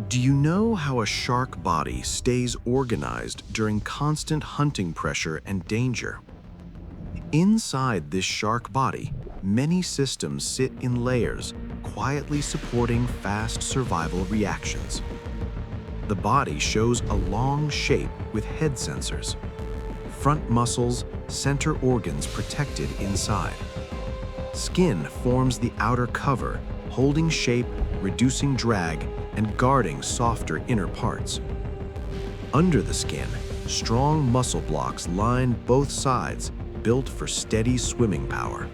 Do you know how a shark body stays organized during constant hunting pressure and danger? Inside this shark body, many systems sit in layers, quietly supporting fast survival reactions. The body shows a long shape with head sensors, front muscles, center organs protected inside. Skin forms the outer cover, holding shape, reducing drag, and guarding softer inner parts. Under the skin, strong muscle blocks line both sides, built for steady swimming power.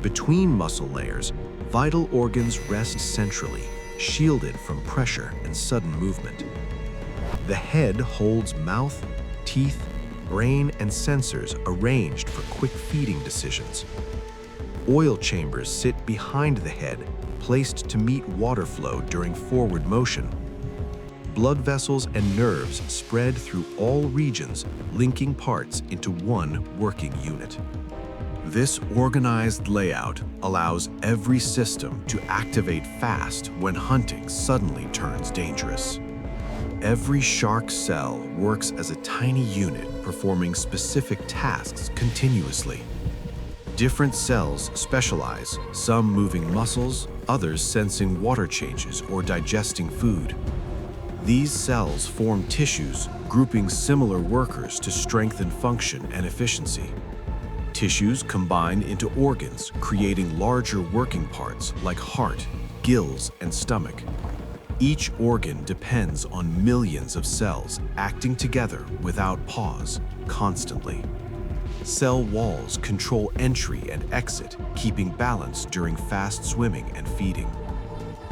Between muscle layers, vital organs rest centrally, shielded from pressure and sudden movement. The head holds mouth, teeth, brain, and sensors arranged for quick feeding decisions. Oil chambers sit behind the head, placed to meet water flow during forward motion. Blood vessels and nerves spread through all regions, linking parts into one working unit. This organized layout allows every system to activate fast when hunting suddenly turns dangerous. Every shark cell works as a tiny unit performing specific tasks continuously. Different cells specialize, some moving muscles, others sensing water changes or digesting food. These cells form tissues, grouping similar workers to strengthen function and efficiency. Tissues combine into organs, creating larger working parts like heart, gills, and stomach. Each organ depends on millions of cells acting together without pause, constantly. Cell walls control entry and exit, keeping balance during fast swimming and feeding.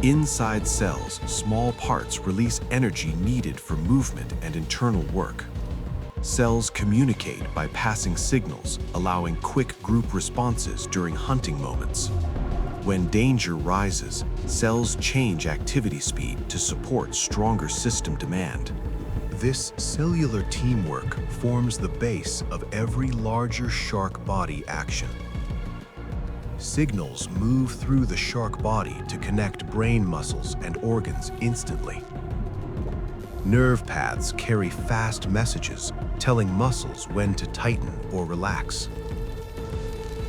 Inside cells, small parts release energy needed for movement and internal work. Cells communicate by passing signals, allowing quick group responses during hunting moments. When danger rises, cells change activity speed to support stronger system demand. This cellular teamwork forms the base of every larger shark body action. Signals move through the shark body to connect brain muscles and organs instantly. Nerve paths carry fast messages, telling muscles when to tighten or relax.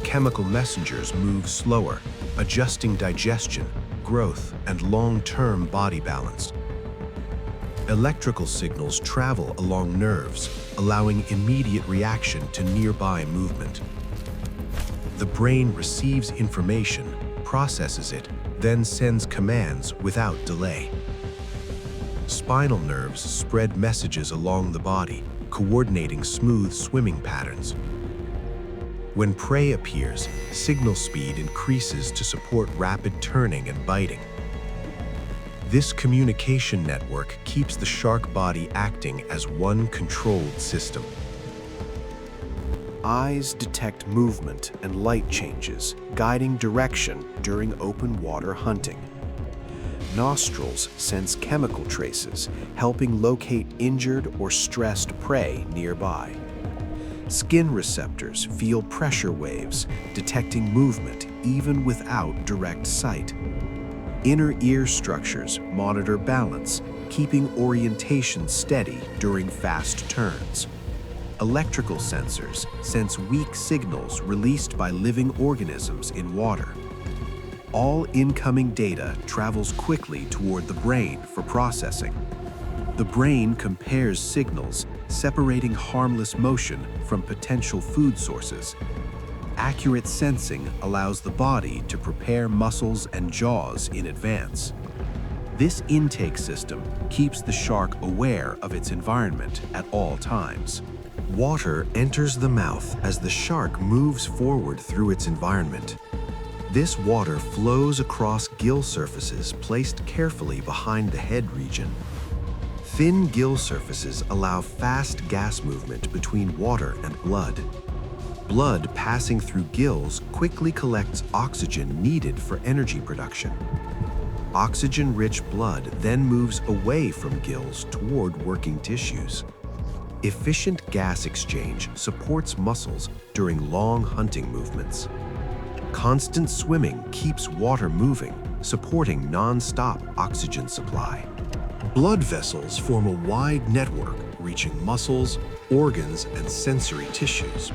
Chemical messengers move slower, adjusting digestion, growth, and long-term body balance. Electrical signals travel along nerves, allowing immediate reaction to nearby movement. The brain receives information, processes it, then sends commands without delay. Spinal nerves spread messages along the body, coordinating smooth swimming patterns. When prey appears, signal speed increases to support rapid turning and biting. This communication network keeps the shark body acting as one controlled system. Eyes detect movement and light changes, guiding direction during open water hunting. Nostrils sense chemical traces, helping locate injured or stressed prey nearby. Skin receptors feel pressure waves, detecting movement even without direct sight. Inner ear structures monitor balance, keeping orientation steady during fast turns. Electrical sensors sense weak signals released by living organisms in water. All incoming data travels quickly toward the brain for processing. The brain compares signals, separating harmless motion from potential food sources. Accurate sensing allows the body to prepare muscles and jaws in advance. This intake system keeps the shark aware of its environment at all times. Water enters the mouth as the shark moves forward through its environment. This water flows across gill surfaces placed carefully behind the head region. Thin gill surfaces allow fast gas movement between water and blood. Blood passing through gills quickly collects oxygen needed for energy production. Oxygen-rich blood then moves away from gills toward working tissues. Efficient gas exchange supports muscles during long hunting movements. Constant swimming keeps water moving, supporting non-stop oxygen supply. Blood vessels form a wide network reaching muscles, organs, and sensory tissues.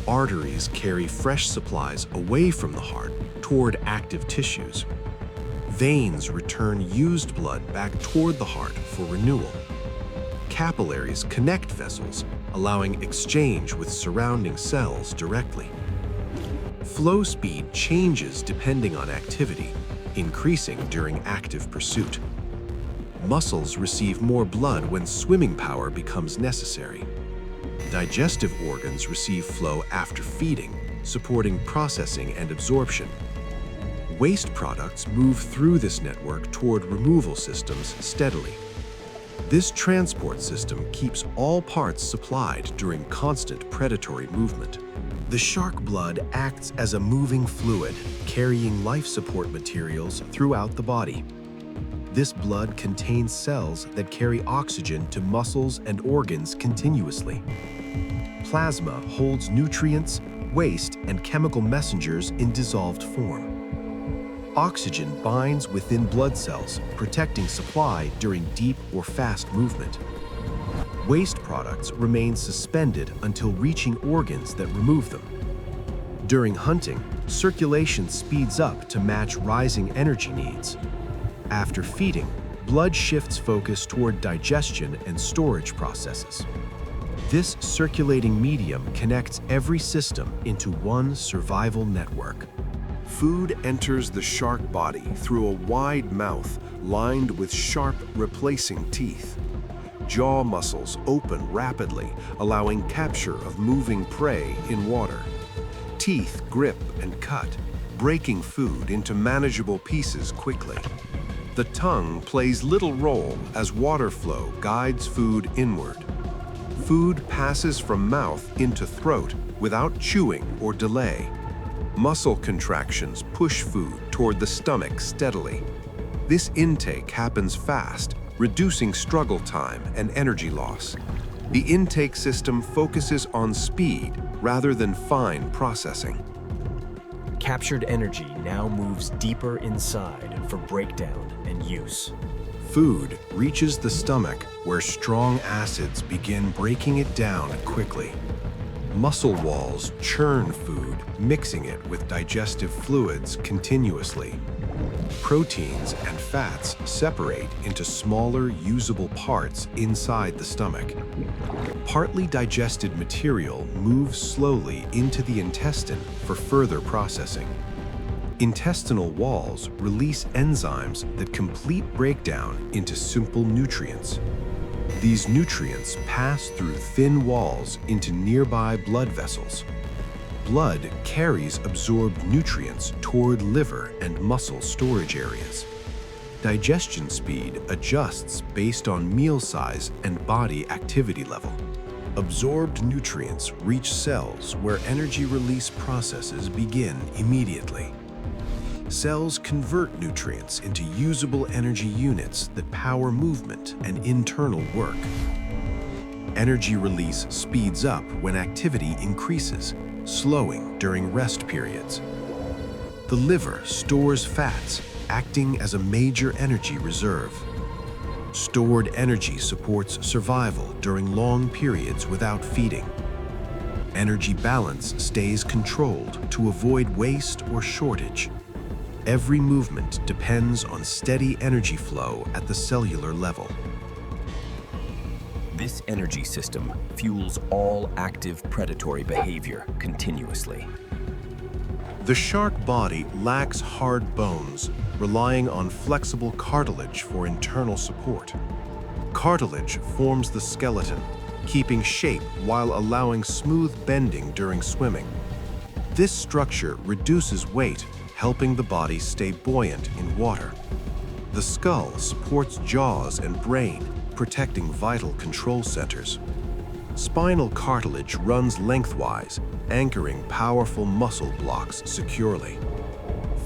Arteries carry fresh supplies away from the heart toward active tissues. Veins return used blood back toward the heart for renewal. Capillaries connect vessels, allowing exchange with surrounding cells directly. Flow speed changes depending on activity, increasing during active pursuit. Muscles receive more blood when swimming power becomes necessary. Digestive organs receive flow after feeding, supporting processing and absorption. Waste products move through this network toward removal systems steadily. This transport system keeps all parts supplied during constant predatory movement. The shark blood acts as a moving fluid, carrying life support materials throughout the body. This blood contains cells that carry oxygen to muscles and organs continuously. Plasma holds nutrients, waste, and chemical messengers in dissolved form. Oxygen binds within blood cells, protecting supply during deep or fast movement. Waste products remain suspended until reaching organs that remove them. During hunting, circulation speeds up to match rising energy needs. After feeding, blood shifts focus toward digestion and storage processes. This circulating medium connects every system into one survival network. Food enters the shark body through a wide mouth lined with sharp, replacing teeth. Jaw muscles open rapidly, allowing capture of moving prey in water. Teeth grip and cut, breaking food into manageable pieces quickly. The tongue plays little role as water flow guides food inward. Food passes from mouth into throat without chewing or delay. Muscle contractions push food toward the stomach steadily. This intake happens fast, reducing struggle time and energy loss. The intake system focuses on speed rather than fine processing. Captured energy now moves deeper inside for breakdown and use. Food reaches the stomach where strong acids begin breaking it down quickly. Muscle walls churn food, mixing it with digestive fluids continuously. Proteins and fats separate into smaller, usable parts inside the stomach. Partly digested material moves slowly into the intestine for further processing. Intestinal walls release enzymes that complete breakdown into simple nutrients. These nutrients pass through thin walls into nearby blood vessels. Blood carries absorbed nutrients toward liver and muscle storage areas. Digestion speed adjusts based on meal size and body activity level. Absorbed nutrients reach cells where energy release processes begin immediately. Cells convert nutrients into usable energy units that power movement and internal work. Energy release speeds up when activity increases, slowing during rest periods. The liver stores fats, acting as a major energy reserve. Stored energy supports survival during long periods without feeding. Energy balance stays controlled to avoid waste or shortage. Every movement depends on steady energy flow at the cellular level. This energy system fuels all active predatory behavior continuously. The shark body lacks hard bones, relying on flexible cartilage for internal support. Cartilage forms the skeleton, keeping shape while allowing smooth bending during swimming. This structure reduces weight, helping the body stay buoyant in water. The skull supports jaws and brain, protecting vital control centers. Spinal cartilage runs lengthwise, anchoring powerful muscle blocks securely.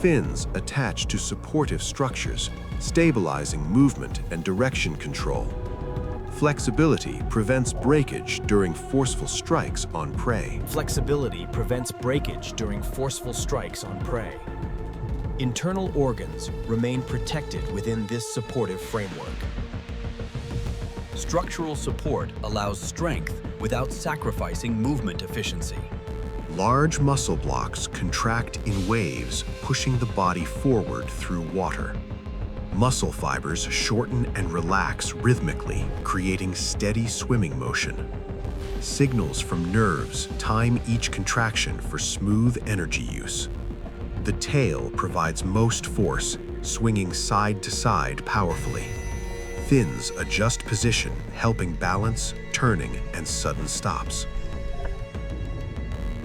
Fins attach to supportive structures, stabilizing movement and direction control. Flexibility prevents breakage during forceful strikes on prey. Flexibility prevents breakage during forceful strikes on prey. Internal organs remain protected within this supportive framework. Structural support allows strength without sacrificing movement efficiency. Large muscle blocks contract in waves, pushing the body forward through water. Muscle fibers shorten and relax rhythmically, creating steady swimming motion. Signals from nerves time each contraction for smooth energy use. The tail provides most force, swinging side to side powerfully. Fins adjust position, helping balance, turning, and sudden stops.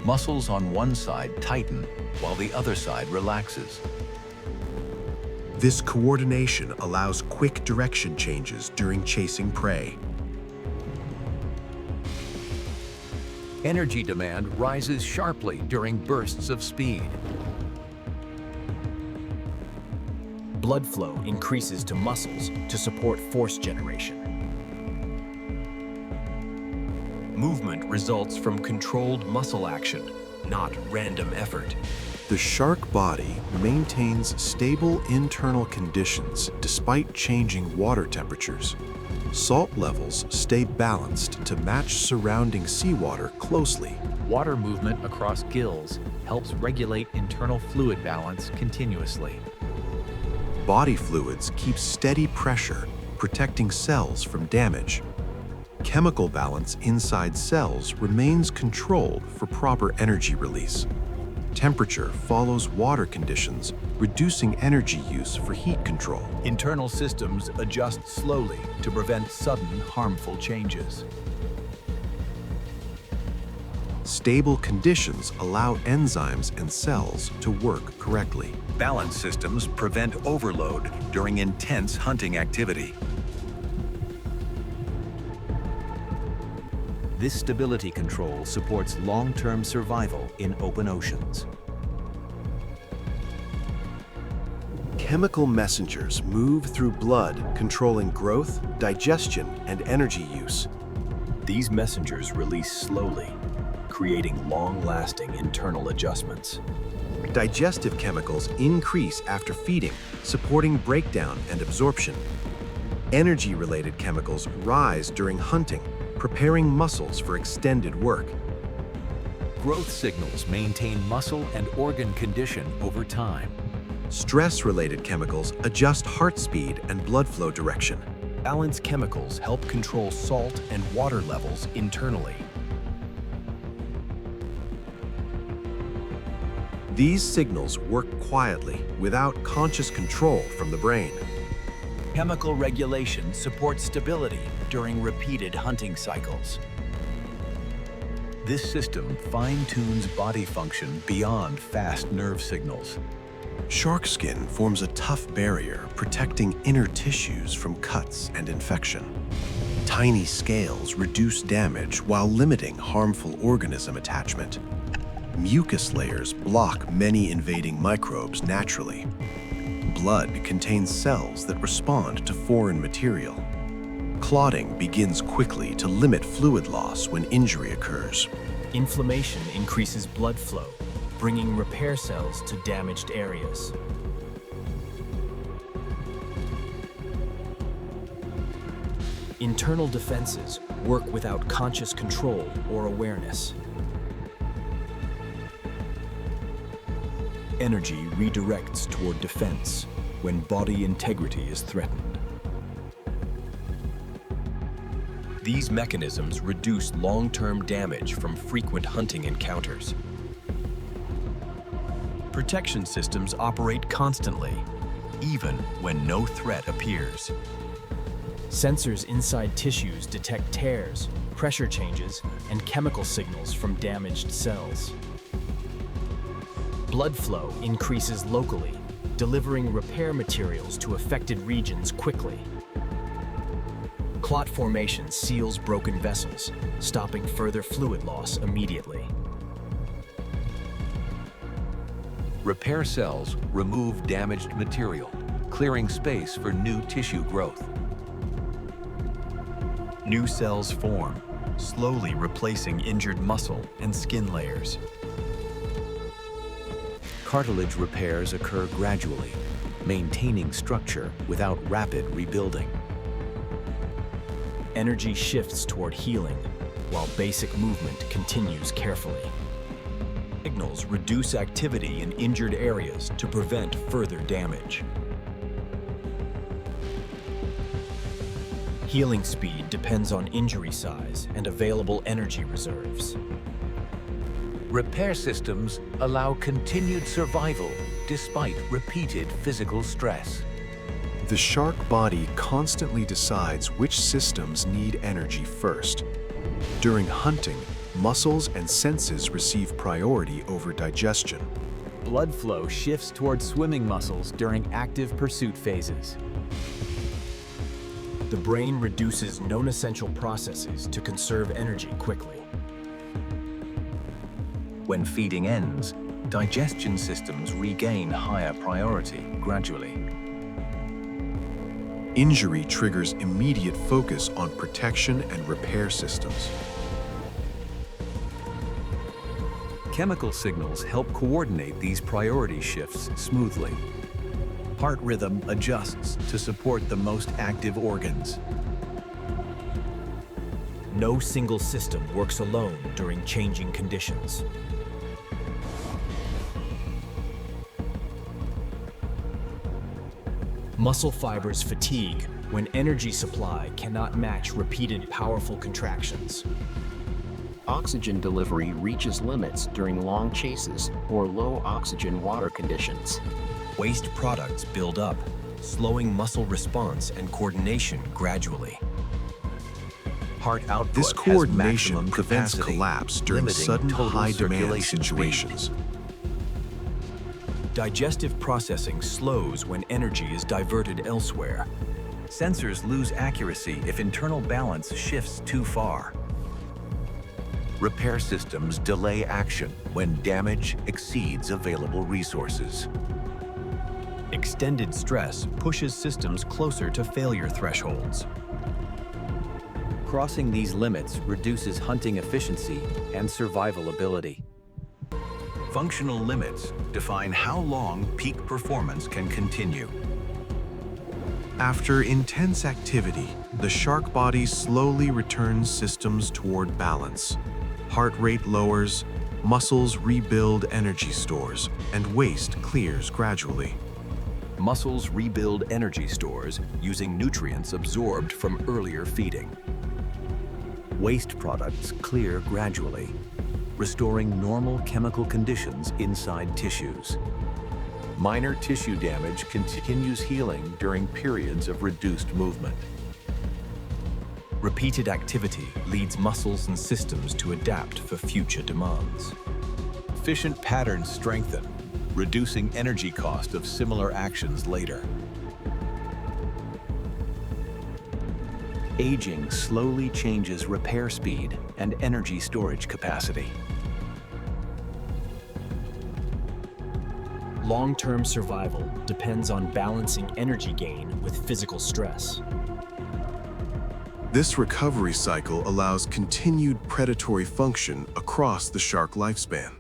Muscles on one side tighten while the other side relaxes. This coordination allows quick direction changes during chasing prey. Energy demand rises sharply during bursts of speed. Blood flow increases to muscles to support force generation. Movement results from controlled muscle action, not random effort. The shark body maintains stable internal conditions despite changing water temperatures. Salt levels stay balanced to match surrounding seawater closely. Water movement across gills helps regulate internal fluid balance continuously. Body fluids keep steady pressure, protecting cells from damage. Chemical balance inside cells remains controlled for proper energy release. Temperature follows water conditions, reducing energy use for heat control. Internal systems adjust slowly to prevent sudden harmful changes. Stable conditions allow enzymes and cells to work correctly. Balance systems prevent overload during intense hunting activity. This stability control supports long-term survival in open oceans. Chemical messengers move through blood, controlling growth, digestion, and energy use. These messengers release slowly, creating long-lasting internal adjustments. Digestive chemicals increase after feeding, supporting breakdown and absorption. Energy-related chemicals rise during hunting, preparing muscles for extended work. Growth signals maintain muscle and organ condition over time. Stress-related chemicals adjust heart speed and blood flow direction. Balanced chemicals help control salt and water levels internally. These signals work quietly, without conscious control from the brain. Chemical regulation supports stability during repeated hunting cycles. This system fine-tunes body function beyond fast nerve signals. Shark skin forms a tough barrier, protecting inner tissues from cuts and infection. Tiny scales reduce damage while limiting harmful organism attachment. Mucus layers block many invading microbes naturally. Blood contains cells that respond to foreign material. Clotting begins quickly to limit fluid loss when injury occurs. Inflammation increases blood flow, bringing repair cells to damaged areas. Internal defenses work without conscious control or awareness. Energy redirects toward defense when body integrity is threatened. These mechanisms reduce long-term damage from frequent hunting encounters. Protection systems operate constantly, even when no threat appears. Sensors inside tissues detect tears, pressure changes, and chemical signals from damaged cells. Blood flow increases locally, delivering repair materials to affected regions quickly. Clot formation seals broken vessels, stopping further fluid loss immediately. Repair cells remove damaged material, clearing space for new tissue growth. New cells form, slowly replacing injured muscle and skin layers. Cartilage repairs occur gradually, maintaining structure without rapid rebuilding. Energy shifts toward healing, while basic movement continues carefully. Signals reduce activity in injured areas to prevent further damage. Healing speed depends on injury size and available energy reserves. Repair systems allow continued survival despite repeated physical stress. The shark body constantly decides which systems need energy first. During hunting, muscles and senses receive priority over digestion. Blood flow shifts toward swimming muscles during active pursuit phases. The brain reduces non-essential processes to conserve energy quickly. When feeding ends, digestion systems regain higher priority gradually. Injury triggers immediate focus on protection and repair systems. Chemical signals help coordinate these priority shifts smoothly. Heart rhythm adjusts to support the most active organs. No single system works alone during changing conditions. Muscle fibers fatigue when energy supply cannot match repeated powerful contractions. Oxygen delivery reaches limits during long chases or low oxygen water conditions. Waste products build up, slowing muscle response and coordination gradually. Heart output This has coordination maximum prevents capacity, collapse during limiting sudden total high-demand circulation speed. situations. Digestive processing slows when energy is diverted elsewhere. Sensors lose accuracy if internal balance shifts too far. Repair systems delay action when damage exceeds available resources. Extended stress pushes systems closer to failure thresholds. Crossing these limits reduces hunting efficiency and survival ability. Functional limits define how long peak performance can continue. After intense activity, the shark body slowly returns systems toward balance. Heart rate lowers, muscles rebuild energy stores, and waste clears gradually. Muscles rebuild energy stores using nutrients absorbed from earlier feeding. Waste products clear gradually, restoring normal chemical conditions inside tissues. Minor tissue damage continues healing during periods of reduced movement. Repeated activity leads muscles and systems to adapt for future demands. Efficient patterns strengthen, reducing energy cost of similar actions later. Aging slowly changes repair speed and energy storage capacity. Long-term survival depends on balancing energy gain with physical stress. This recovery cycle allows continued predatory function across the shark lifespan.